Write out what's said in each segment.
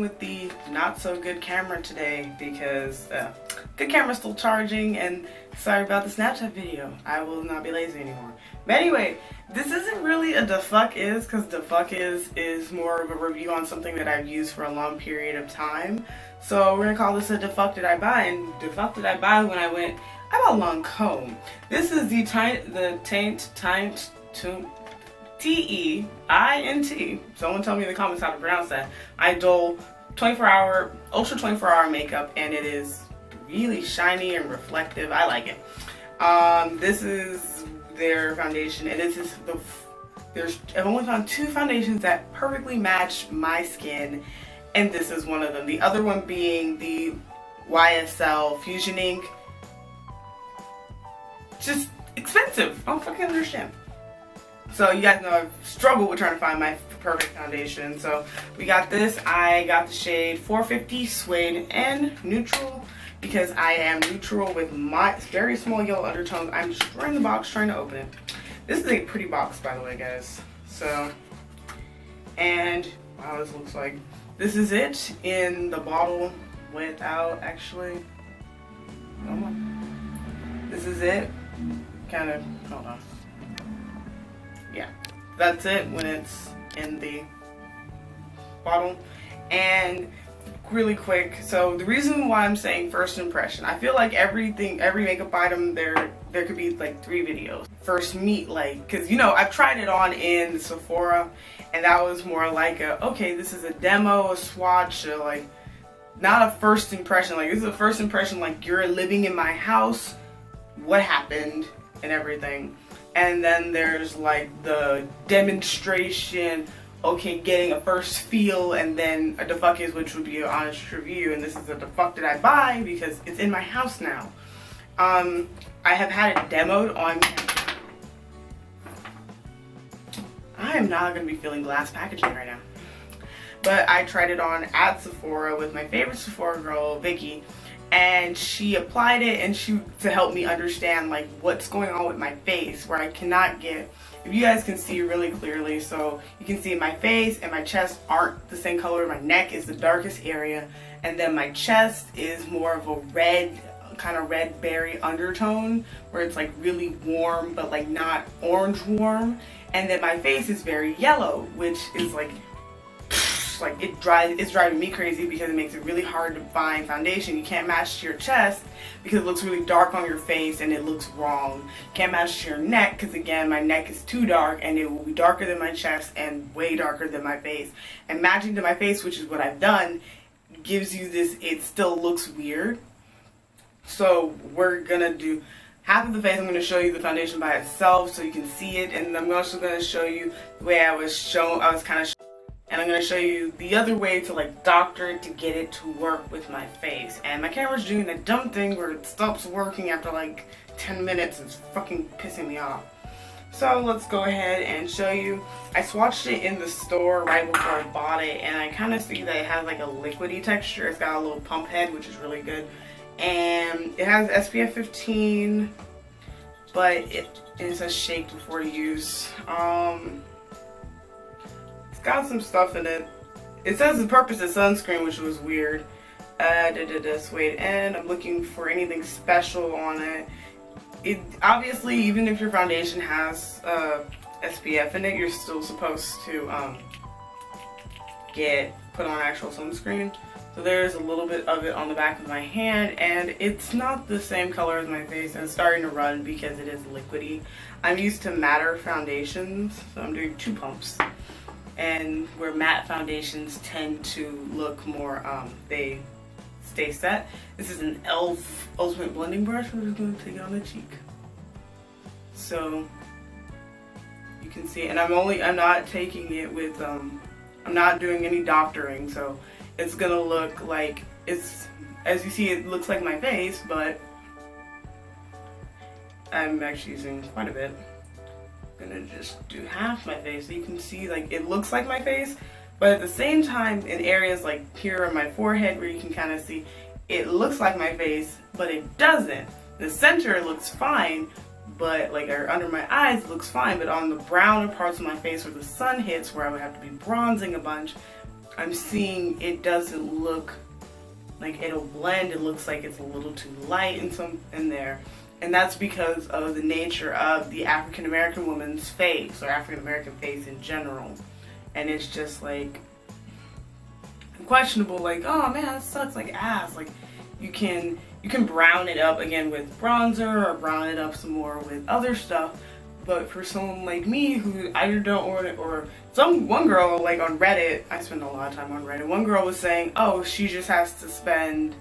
with the not so good camera today because good camera's still charging, and sorry about the Snapchat video. I will not be lazy anymore. But anyway, this isn't really a the fuck is, because the fuck is more of a review on something that I've used for a long period of time. So we're gonna call this a the fuck did I buy, and the fuck did I buy when I bought Lancome. This is the Teint T-E-I-N-T. Someone tell me in the comments how to pronounce that. Idole 24-hour, ultra 24-hour makeup, and it is really shiny and reflective. I like it. This is their foundation, and this is I've only found 2 foundations that perfectly match my skin, and this is one of them. The other one being the YSL Fusion Ink. Just expensive. I don't fucking understand. So you guys know I've struggled with trying to find my perfect foundation. So we got this. I got the shade 450 Suede and Neutral because I am neutral with my very small yellow undertones. I'm destroying the box trying to open it. This is a pretty box, by the way, guys. So, and wow, this looks like, this is it in the bottle without actually, come on. This is it. Kind of, hold on. Yeah, that's it when it's in the bottle. And really quick, so the reason why I'm saying first impression, I feel like every makeup item there could be like 3 videos. First meet, like, because you know I've tried it on in Sephora, and that was more like a, okay, this is a demo, a swatch, like not a first impression. Like, this is a first impression, like you're living in my house, what happened and everything. And then there's like the demonstration, okay, getting a first feel, and then a the fuck is, which would be an honest review. And this is a the fuck did I buy because it's in my house now. I have had it demoed on. I am not gonna be feeling glass packaging right now. But I tried it on at Sephora with my favorite Sephora girl, Vicky. And she applied it, and to help me understand like what's going on with my face, where I cannot get, if you guys can see really clearly, so you can see my face and my chest aren't the same color. My neck is the darkest area, and then my chest is more of a red, kind of red berry undertone, where it's like really warm but like not orange warm. And then my face is very yellow, which is like it's driving me crazy because it makes it really hard to find foundation. You can't match to your chest because it looks really dark on your face and it looks wrong. You can't match to your neck because, again, my neck is too dark and it will be darker than my chest and way darker than my face. And matching to my face, which is what I've done, gives you this, it still looks weird. So we're gonna do half of the face. I'm going to show you the foundation by itself so you can see it, and I'm also going to show you the way I was and I'm going to show you the other way to like doctor it to get it to work with my face. And my camera's doing that dumb thing where it stops working after like 10 minutes. It's fucking pissing me off. So let's go ahead and show you. I swatched it in the store right before I bought it, and I kind of see that it has like a liquidy texture. It's got a little pump head, which is really good. And it has SPF 15, but it says shake before use. Got some stuff in it. It says the purpose is sunscreen, which was weird. Wait, and I'm looking for anything special on it. It obviously, even if your foundation has SPF in it, you're still supposed to put on actual sunscreen. So there's a little bit of it on the back of my hand, and it's not the same color as my face, and it's starting to run because it is liquidy. I'm used to matter foundations, so I'm doing 2 pumps. And where matte foundations tend to look more, they stay set. This is an e.l.f. Ultimate Blending Brush. We're just going to take it on the cheek. So you can see, and I'm not taking it with, I'm not doing any doctoring, so it's gonna look like, it's, as you see, it looks like my face, but I'm actually using quite a bit. Gonna just do half my face so you can see like it looks like my face, but at the same time in areas like here on my forehead where you can kind of see it looks like my face, but it doesn't. The center looks fine, but like under my eyes it looks fine, but on the browner parts of my face where the sun hits, where I would have to be bronzing a bunch, I'm seeing it doesn't look like it'll blend. It looks like it's a little too light in there. And that's because of the nature of the African American woman's face, or African American face in general. And it's just like questionable, like, oh man, that sucks, like ass. Like you can brown it up again with bronzer, or brown it up some more with other stuff. But for someone like me who either don't or one girl, like on Reddit, I spend a lot of time on Reddit, one girl was saying, oh, she just has to spend,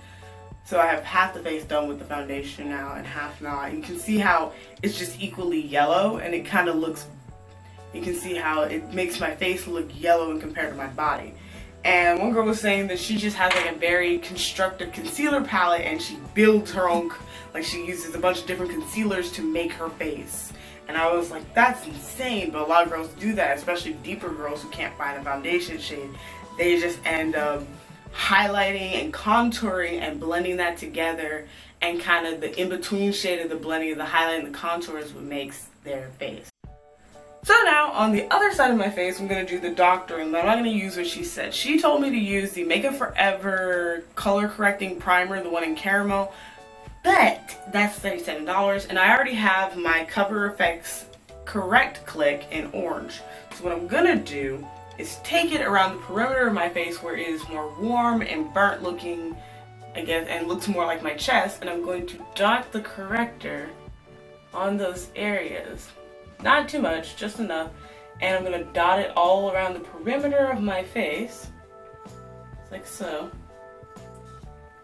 so I have half the face done with the foundation now and half not. And you can see how it's just equally yellow, and it kind of looks, you can see how it makes my face look yellow in compared to my body. And one girl was saying that she just has like a very constructive concealer palette, and she builds her own, like she uses a bunch of different concealers to make her face. And I was like, that's insane. But a lot of girls do that, especially deeper girls who can't find a foundation shade. They just end up highlighting and contouring and blending that together, and kind of the in-between shade of the blending of the highlight and the contour is what makes their face. So now, on the other side of my face, I'm going to do the doctoring, but I'm not going to use what she said. She told me to use the Makeup Forever Color Correcting Primer, the one in caramel, but that's $37, and I already have my Cover FX Correct Click in orange. So what I'm going to do is take it around the perimeter of my face where it is more warm and burnt looking, I guess, and looks more like my chest, and I'm going to dot the corrector on those areas. Not too much, just enough. And I'm going to dot it all around the perimeter of my face. Like so.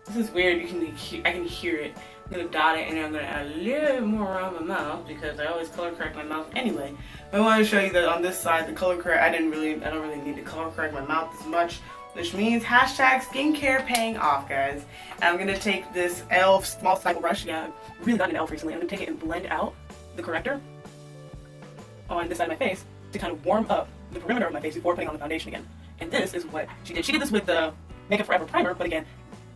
This is weird, I can hear it. I'm going to dot it, and I'm going to add a little bit more around my mouth because I always color correct my mouth anyway. But I want to show you that on this side, the color correct, I don't really need to color correct my mouth as much. Which means hashtag skincare paying off, guys. And I'm going to take this e.l.f. small cycle brush. Yeah, I've really gotten an e.l.f. recently. I'm going to take it and blend out the corrector on this side of my face to kind of warm up the perimeter of my face before putting on the foundation again. And this is what she did. She did this with the Makeup Forever primer, but again,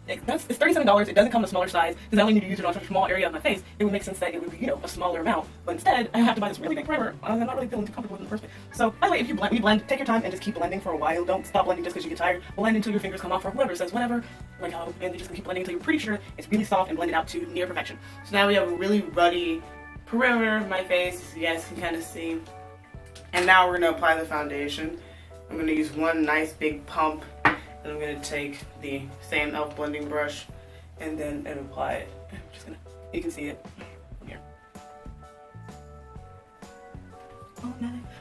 it's $37. It doesn't come in a smaller size because I only need to use it on such a small area of my face. It would make sense that it would be, a smaller amount. But instead, I have to buy this really big primer. I'm not really feeling too comfortable with it in the first place. So, by the way, if you blend, take your time and just keep blending for a while. Don't stop blending just because you get tired. Blend until your fingers come off, or whoever says whatever. Like how, and just keep blending until you're pretty sure it's really soft and blended out to near perfection. So now we have a really ruddy perimeter of my face, so you guys can kind of see. And now we're going to apply the foundation. I'm going to use one nice big pump, and I'm going to take the same e.l.f. blending brush and apply it. I'm just going to, you can see it from here.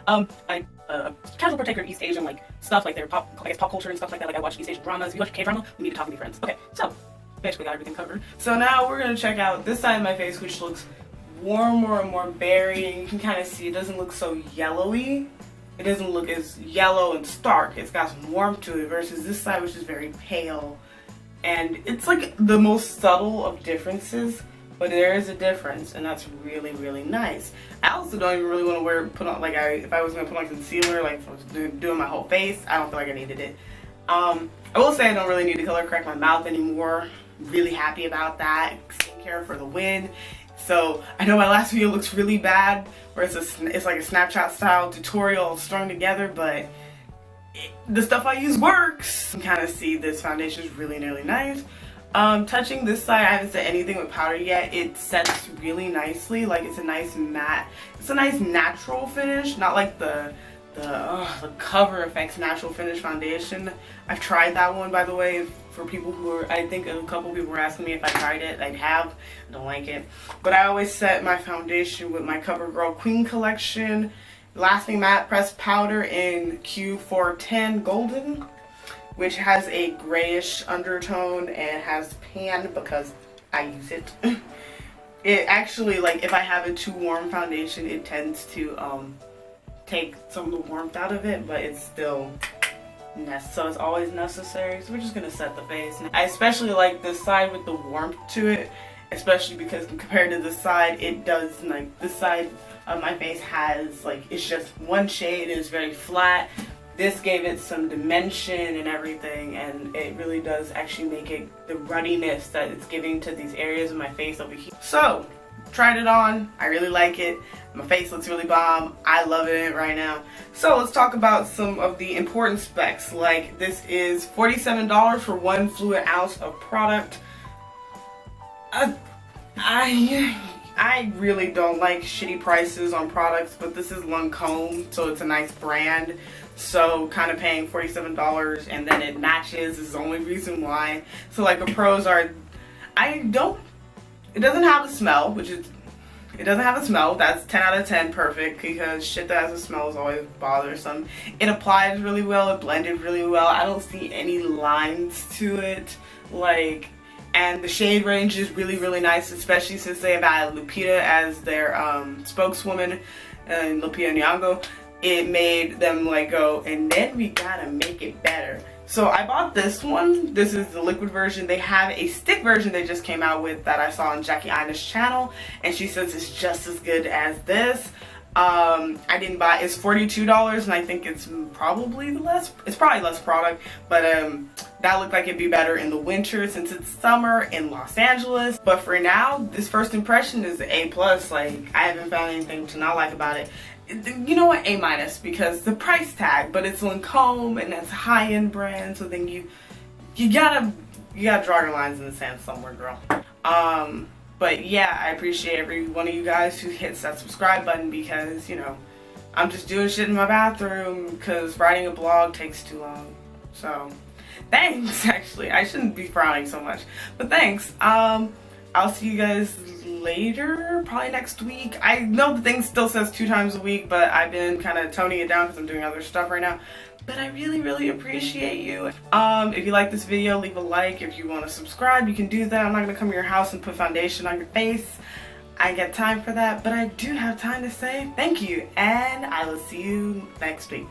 Oh, nice. Casual protector of East Asian stuff, like their pop culture and stuff like that. Like I watch East Asian dramas. If you watch K-drama, we need to talk and be friends. Okay, so basically got everything covered. So now we're going to check out this side of my face, which looks warmer and more berry, and you can kind of see it doesn't look so yellowy. It doesn't look as yellow and stark. It's got some warmth to it versus this side, which is very pale. And it's like the most subtle of differences, but there is a difference, and that's really, really nice. I also don't even really want to put on, if I was going to put on concealer, like if I was doing my whole face, I don't feel like I needed it. I will say I don't really need to color correct my mouth anymore. Really happy about that. Skincare for the win. So I know my last video looks really bad, where it's like a Snapchat style tutorial strung together, but the stuff I use works. You can kind of see this foundation is really, really nice. Touching this side, I haven't set anything with powder yet. It sets really nicely. Like it's a nice matte, it's a nice natural finish, not like the Cover FX natural finish foundation. I've tried that one, by the way, for people who are, I think a couple people were asking me if I tried it. I have, don't like it. But I always set my foundation with my CoverGirl Queen Collection Lasting Matte Pressed Powder in Q410 Golden, which has a grayish undertone and has pan because I use it. It actually, if I have a too warm foundation, it tends to take some of the warmth out of it, but it's still so it's always necessary. So we're just gonna set the face. And I especially like this side with the warmth to it, especially because compared to this side, it does, this side of my face has it's just one shade and it's very flat. This gave it some dimension and everything, and it really does actually make it the ruddiness that it's giving to these areas of my face over here. So tried it on. I really like it. My face looks really bomb. I love it right now. So let's talk about some of the important specs. Like, this is $47 for 1 fluid ounce of product. I really don't like shitty prices on products, but this is Lancome, so it's a nice brand. So kind of paying $47 and then it matches is the only reason why. So like the pros are, it doesn't have a smell, it doesn't have a smell. That's 10 out of 10 perfect, because shit that has a smell is always bothersome. It applies really well, it blended really well. I don't see any lines to it, like, and the shade range is really, really nice, especially since they have added Lupita as their spokeswoman, and Lupita Nyong'o. It made them like go, and then we gotta make it better. So I bought this one. This is the liquid version. They have a stick version they just came out with that I saw on Jackie Ina's channel, and she says it's just as good as this. I didn't buy, it's $42, and I think it's probably less product, but that looked like it'd be better in the winter since it's summer in Los Angeles. But for now, this first impression is A+. Like, I haven't found anything to not like about it. You know what, A-, because the price tag, but it's Lancome and it's a high-end brand, so then you gotta draw your lines in the sand somewhere, girl. But yeah, I appreciate every one of you guys who hits that subscribe button, because, you know, I'm just doing shit in my bathroom because writing a blog takes too long. So thanks. Actually, I shouldn't be frowning so much, but thanks. I'll see you guys later, probably next week. I know the thing still says 2 times a week, but I've been kind of toning it down because I'm doing other stuff right now. But I really, really appreciate you. If you like this video, leave a like. If you want to subscribe, you can do that. I'm not going to come to your house and put foundation on your face. I get time for that, but I do have time to say thank you, and I will see you next week.